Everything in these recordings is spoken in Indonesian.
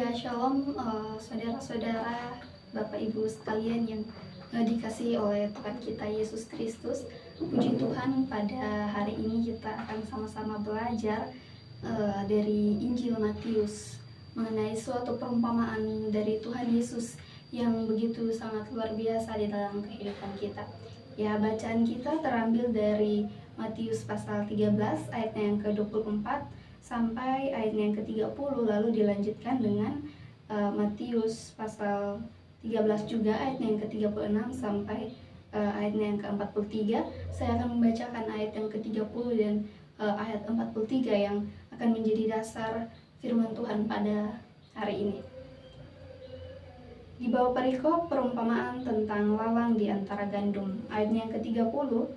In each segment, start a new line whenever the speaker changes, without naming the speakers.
Ya, shalom saudara-saudara, Bapak Ibu sekalian yang dikasihi oleh Tuhan kita Yesus Kristus. Puji Tuhan, pada hari ini kita akan sama-sama belajar dari Injil Matius mengenai suatu perumpamaan dari Tuhan Yesus yang begitu sangat luar biasa di dalam kehidupan kita. Ya, bacaan kita terambil dari Matius pasal 13 ayatnya yang ke-24 sampai ayatnya yang ke-30, lalu dilanjutkan dengan Matius pasal 13 juga ayatnya yang ke-36 sampai ayatnya yang ke-43. Saya akan membacakan ayat yang ke-30 dan ayat 43 yang akan menjadi dasar firman Tuhan pada hari ini. Di bawah perikop perumpamaan tentang lalang di antara gandum, ayatnya yang ke-30,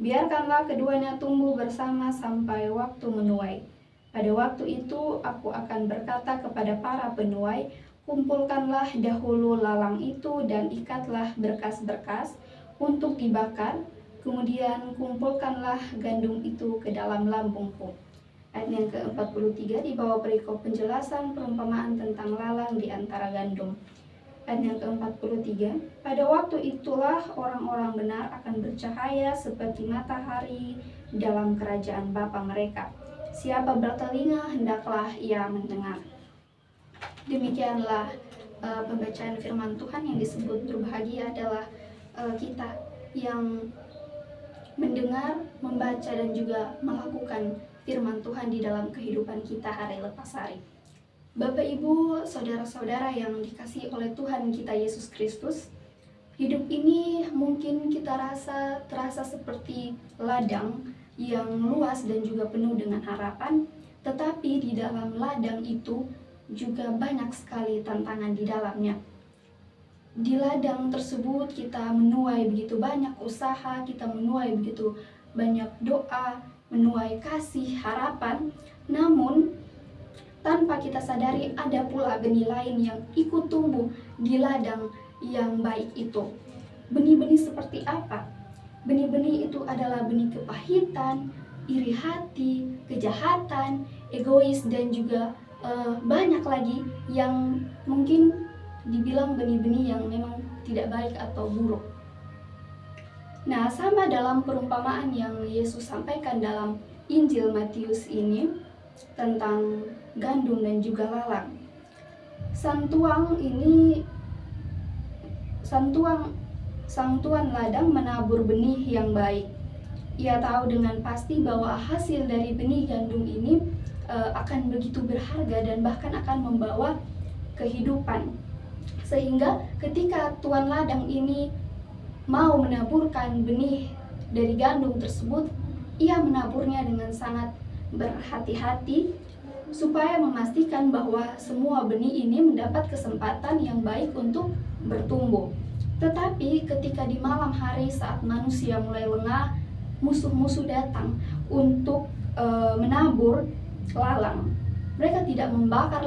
biarkanlah keduanya tumbuh bersama sampai waktu menuai. Pada waktu itu aku akan berkata kepada para penuai, kumpulkanlah dahulu lalang itu dan ikatlah berkas-berkas untuk dibakar, kemudian kumpulkanlah gandum itu ke dalam lambungku. Ayat yang ke-43 di bawah perikop penjelasan perumpamaan tentang lalang di antara gandum. Ayat yang ke-43, pada waktu itulah orang-orang benar akan bercahaya seperti matahari dalam kerajaan Bapa mereka. Siapa bertelinga, hendaklah ia mendengar. Demikianlah pembacaan firman Tuhan. Yang disebut berbahagia adalah kita yang mendengar, membaca, dan juga melakukan firman Tuhan di dalam kehidupan kita hari lepas hari. Bapak, Ibu, saudara-saudara yang dikasihi oleh Tuhan kita Yesus Kristus, hidup ini mungkin kita terasa seperti ladang yang luas dan juga penuh dengan harapan, tetapi di dalam ladang itu juga banyak sekali tantangan di dalamnya. Di ladang tersebut kita menuai begitu banyak usaha, kita menuai begitu banyak doa, menuai kasih, harapan, namun tanpa kita sadari ada pula benih lain yang ikut tumbuh di ladang yang baik itu. Benih-benih seperti apa? Benih-benih itu adalah benih kepahitan, iri hati, kejahatan, egois, dan juga banyak lagi yang mungkin dibilang benih-benih yang memang tidak baik atau buruk. Nah, sama dalam perumpamaan yang Yesus sampaikan dalam Injil Matius ini tentang gandum dan juga lalang. Sang tuan ladang menabur benih yang baik. Ia tahu dengan pasti bahwa hasil dari benih gandum ini akan begitu berharga dan bahkan akan membawa kehidupan. Sehingga ketika tuan ladang ini mau menaburkan benih dari gandum tersebut, ia menaburnya dengan sangat berhati-hati supaya memastikan bahwa semua benih ini mendapat kesempatan yang baik untuk bertumbuh. Tetapi ketika di malam hari saat manusia mulai lengah, musuh-musuh datang untuk menabur lalang. Mereka tidak membakar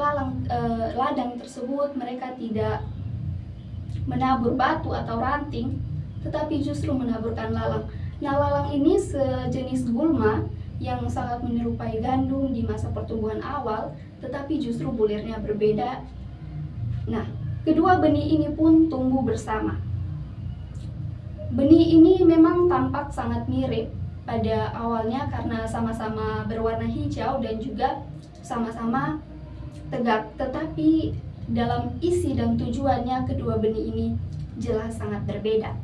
ladang tersebut, mereka tidak menabur batu atau ranting, tetapi justru menaburkan lalang. Nah, lalang ini sejenis gulma yang sangat menyerupai gandum di masa pertumbuhan awal, tetapi justru bulirnya berbeda. Nah, kedua benih ini pun tumbuh bersama. Benih ini memang tampak sangat mirip pada awalnya karena sama-sama berwarna hijau dan juga sama-sama tegak, tetapi dalam isi dan tujuannya kedua benih ini jelas sangat berbeda.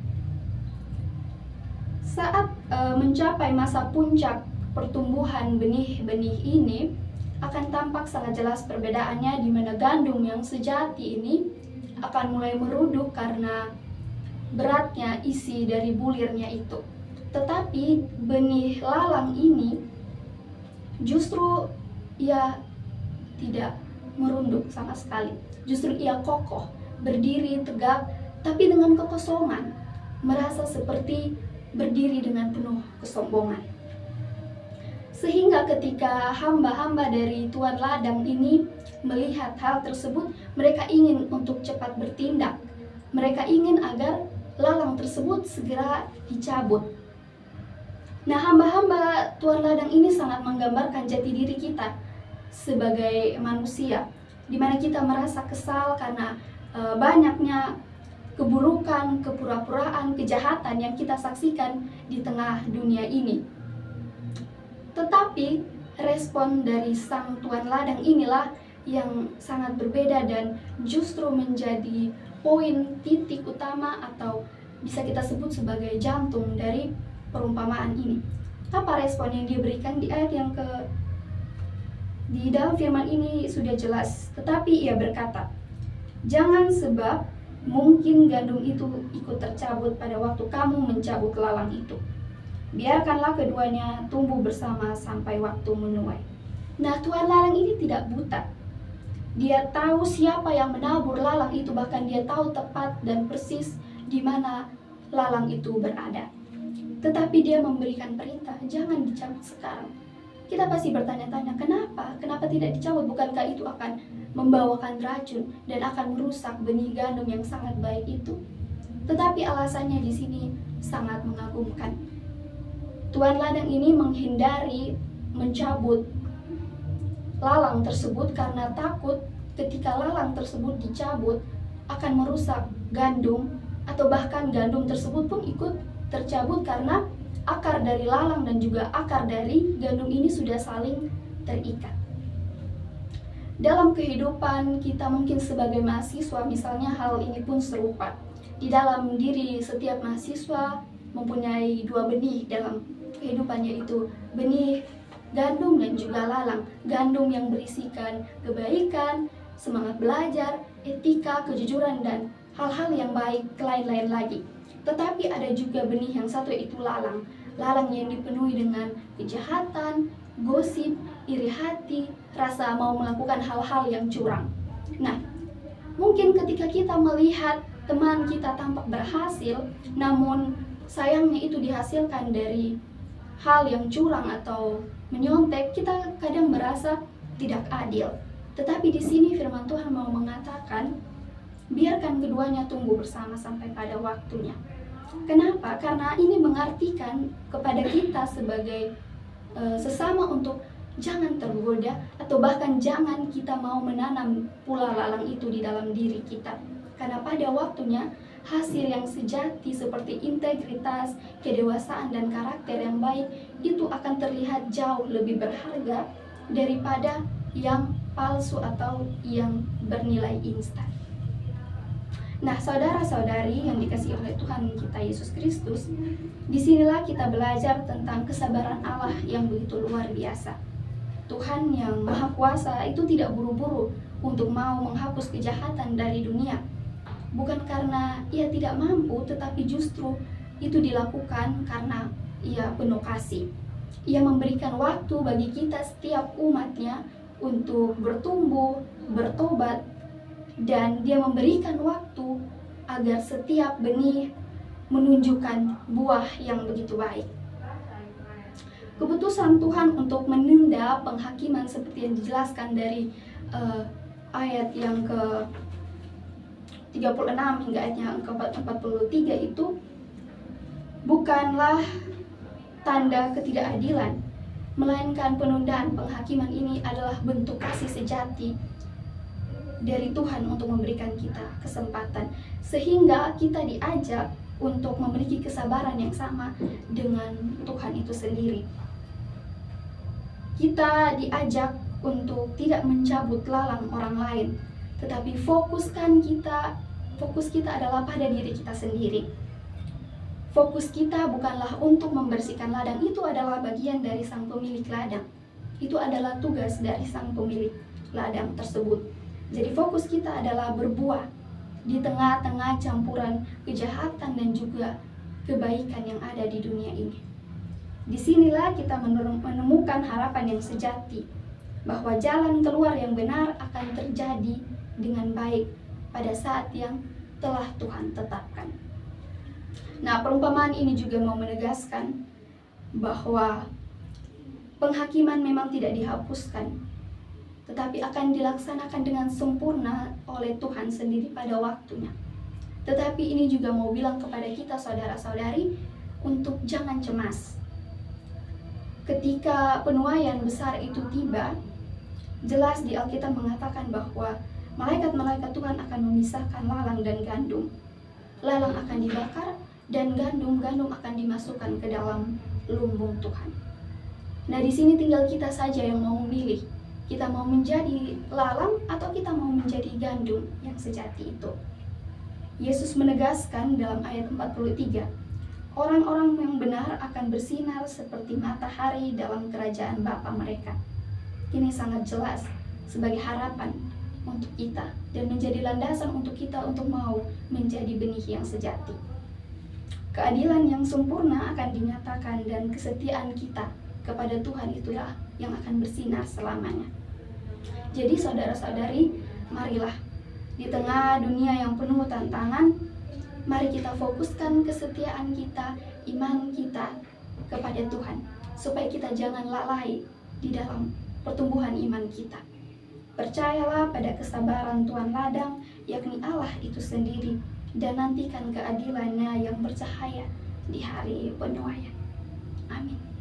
Saat mencapai masa puncak pertumbuhan benih-benih ini, akan tampak sangat jelas perbedaannya, di mana gandum yang sejati ini akan mulai meruduk karena beratnya isi dari bulirnya itu. Tetapi benih lalang ini justru ia tidak merunduk sama sekali. Justru ia kokoh, berdiri tegak, tapi dengan kekosongan, merasa seperti berdiri dengan penuh kesombongan. Sehingga ketika hamba-hamba dari tuan ladang ini melihat hal tersebut, mereka ingin untuk cepat bertindak. Mereka ingin agar lalang tersebut segera dicabut. Nah, hamba-hamba tuan ladang ini sangat menggambarkan jati diri kita sebagai manusia. dimana kita merasa kesal karena banyaknya keburukan, kepura-puraan, kejahatan yang kita saksikan di tengah dunia ini. Tetapi respon dari sang tuan ladang inilah yang sangat berbeda dan justru menjadi poin titik utama atau bisa kita sebut sebagai jantung dari perumpamaan ini. Apa respon yang dia berikan di ayat yang di dalam firman ini sudah jelas, tetapi ia berkata, "Jangan, sebab mungkin gandum itu ikut tercabut pada waktu kamu mencabut lalang itu. Biarkanlah keduanya tumbuh bersama sampai waktu menuai." Nah, tuan lalang ini tidak buta. Dia tahu siapa yang menabur lalang itu, bahkan dia tahu tepat dan persis di mana lalang itu berada. Tetapi dia memberikan perintah, jangan dicabut sekarang. Kita pasti bertanya-tanya, kenapa tidak dicabut? Bukankah itu akan membawakan racun dan akan merusak benih gandum yang sangat baik itu? Tetapi alasannya di sini sangat mengagumkan. Tuan ladang ini menghindari mencabut lalang tersebut karena takut ketika lalang tersebut dicabut akan merusak gandum, atau bahkan gandum tersebut pun ikut tercabut karena akar dari lalang dan juga akar dari gandum ini sudah saling terikat. Dalam kehidupan kita mungkin sebagai mahasiswa misalnya, hal ini pun serupa. Di dalam diri setiap mahasiswa mempunyai dua benih dalam kehidupannya, yaitu benih gandum dan juga lalang. Gandum yang berisikan kebaikan, semangat belajar, etika, kejujuran, dan hal-hal yang baik lain-lain lagi. Tetapi ada juga benih yang satu, yaitu lalang. Lalang yang dipenuhi dengan kejahatan, gosip, iri hati, rasa mau melakukan hal-hal yang curang. Nah, mungkin ketika kita melihat teman kita tampak berhasil, namun sayangnya itu dihasilkan dari hal yang curang atau menyontek, kita kadang merasa tidak adil. Tetapi di sini firman Tuhan mau mengatakan, biarkan keduanya tumbuh bersama sampai pada waktunya. Kenapa? Karena ini mengartikan kepada kita sebagai sesama untuk jangan tergoda, atau bahkan jangan kita mau menanam pula lalang itu di dalam diri kita. Karena pada waktunya hasil yang sejati seperti integritas, kedewasaan, dan karakter yang baik itu akan terlihat jauh lebih berharga daripada yang palsu atau yang bernilai instan. Nah, saudara-saudari yang dikasihi oleh Tuhan kita Yesus Kristus, disinilah kita belajar tentang kesabaran Allah yang begitu luar biasa. Tuhan yang Maha Kuasa itu tidak buru-buru untuk mau menghapus kejahatan dari dunia. Bukan karena ia tidak mampu, tetapi justru itu dilakukan karena ia penuh kasih. Ia memberikan waktu bagi kita setiap umatnya untuk bertumbuh, bertobat, dan dia memberikan waktu agar setiap benih menunjukkan buah yang begitu baik. Keputusan Tuhan untuk menunda penghakiman seperti yang dijelaskan dari ayat yang ke-36 hingga ayat yang ke-43 itu bukanlah tanda ketidakadilan, melainkan penundaan penghakiman ini adalah bentuk kasih sejati dari Tuhan untuk memberikan kita kesempatan, sehingga kita diajak untuk memiliki kesabaran yang sama dengan Tuhan itu sendiri. Kita diajak untuk tidak mencabut lalang orang lain, tetapi fokus kita adalah pada diri kita sendiri. Fokus kita bukanlah untuk membersihkan ladang, itu adalah bagian dari sang pemilik ladang. Itu adalah tugas dari sang pemilik ladang tersebut. Jadi fokus kita adalah berbuah di tengah-tengah campuran kejahatan dan juga kebaikan yang ada di dunia ini. Disinilah kita menemukan harapan yang sejati, bahwa jalan keluar yang benar akan terjadi dengan baik pada saat yang telah Tuhan tetapkan. Nah, perumpamaan ini juga mau menegaskan bahwa penghakiman memang tidak dihapuskan, tetapi akan dilaksanakan dengan sempurna oleh Tuhan sendiri pada waktunya. Tetapi ini juga mau bilang kepada kita saudara-saudari untuk jangan cemas. Ketika penuaian besar itu tiba, Jelas di Alkitab mengatakan bahwa malaikat-malaikat Tuhan akan memisahkan lalang dan gandum. Lalang akan dibakar dan gandum akan dimasukkan ke dalam lumbung Tuhan. Nah, di sini tinggal kita saja yang mau memilih. Kita mau menjadi lalang atau kita mau menjadi gandum yang sejati itu. Yesus menegaskan dalam ayat 43, orang-orang yang benar akan bersinar seperti matahari dalam kerajaan Bapa mereka. Ini sangat jelas sebagai harapan untuk kita dan menjadi landasan untuk kita untuk mau menjadi benih yang sejati. Keadilan yang sempurna akan dinyatakan dan kesetiaan kita kepada Tuhan itulah yang akan bersinar selamanya. Jadi saudara-saudari, marilah di tengah dunia yang penuh tantangan, mari kita fokuskan kesetiaan kita, iman kita kepada Tuhan, supaya kita jangan lalai di dalam pertumbuhan iman kita. Percayalah pada kesabaran Tuhan ladang, yakni Allah itu sendiri, dan nantikan keadilannya yang bercahaya di hari penuaian. Amin.